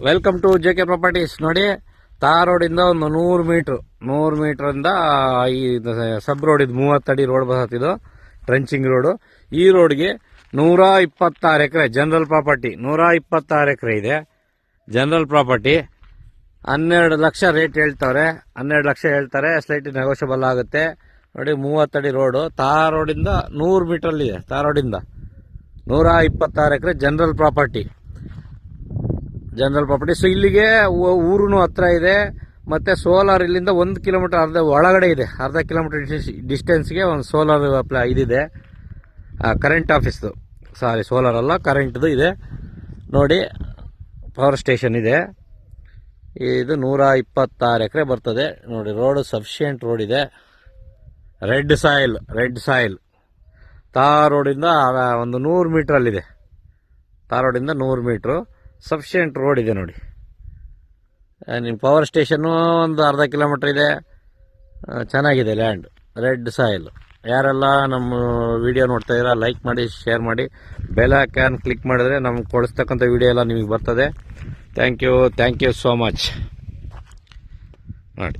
Welcome to JK properties. ನೋಡಿ, ತಾರ್ ರೋಡಿಂದ ಒಂದು 100 ಮೀಟರಿಂದ ಈ ಸಬ್ ರೋಡ್ ಇದು 30 ಅಡಿ ರೋಡ್ ಬರುತ್ತಿದ್ದು ಟ್ರೆಂಚಿಂಗ್ ರೋಡು. ಈ ರೋಡ್ಗೆ 126 ಎಕರೆ ಜನರಲ್ ಪ್ರಾಪರ್ಟಿ. 126 ಎಕರೆ ಇದೆ ಜನರಲ್ ಪ್ರಾಪರ್ಟಿ. 12 ಲಕ್ಷ ರೇಟ್ ಹೇಳ್ತಾರೆ. 12 ಲಕ್ಷ ಹೇಳ್ತಾರೆ. ಸ್ಲೈಟ್ ನೆಗೋಷಿಯಬಲ್ ಆಗುತ್ತೆ. ನೋಡಿ, 30 ಅಡಿ ರೋಡು. ತಾರ್ ರೋಡಿಂದ 100 ಮೀಟರ್ಲ್ಲಿದೆ. ತಾರ್ ರೋಡಿಂದ 126 ಎಕರೆ ಜನರಲ್ ಪ್ರಾಪರ್ಟಿ. ಸೊ ಇಲ್ಲಿಗೆ ಊರು ಹತ್ರ ಇದೆ. ಮತ್ತೆ ಸೋಲಾರ್ ಇಲ್ಲಿಂದ 1 ಕಿಲೋಮೀಟರ್ ಅರ್ಧ ಒಳಗಡೆ ಇದೆ. ಅರ್ಧ ಕಿಲೋಮೀಟರ್ ಡಿಸ್ಟೆನ್ಸ್ಗೆ ಒಂದು ಸೋಲಾರ್ ಇದಿದೆ. ಕರೆಂಟ್ ಆಫೀಸ್ದು, ಸೋಲಾರ್ ಅಲ್ಲ, ಕರೆಂಟ್ದು ಇದೆ. ನೋಡಿ, ಪವರ್ ಸ್ಟೇಷನ್ ಇದೆ. ಇದು 126 ಎಕರೆ ಬರ್ತದೆ. ನೋಡಿ, ರೋಡ್ ಸಫಿಷಿಯೆಂಟ್ ರೋಡ್ ಇದೆ. ರೆಡ್ ಸಾಯಿಲ್ ತಾರ್ ರೋಡಿಂದ ಒಂದು 100 ಮೀಟ್ರಲ್ಲಿದೆ. ತಾರ್ ರೋಡಿಂದ 100 ಮೀಟ್ರು ಸಫಿಷಿಯೆಂಟ್ ರೋಡ್ ಇದೆ. ನೋಡಿ, ನಿಮ್ಮ ಪವರ್ ಸ್ಟೇಷನ್ನು ಒಂದು ಅರ್ಧ ಕಿಲೋಮೀಟರ್ ಇದೆ. ಚೆನ್ನಾಗಿದೆ ಲ್ಯಾಂಡ್. Red soil. ಯಾರೆಲ್ಲ ನಮ್ಮ ವಿಡಿಯೋ ನೋಡ್ತಾ ಇದ್ದೀರಾ, ಲೈಕ್ ಮಾಡಿ, ಶೇರ್ ಮಾಡಿ, ಬೆಲ್ ಐಕಾನ್ ಕ್ಲಿಕ್ ಮಾಡಿದ್ರೆ ನಮ್ಗೆ ಕೊಡಿಸ್ತಕ್ಕಂಥ ವಿಡಿಯೋ ಎಲ್ಲ ನಿಮಗೆ ಬರ್ತದೆ. Thank you so much. ನೋಡಿ.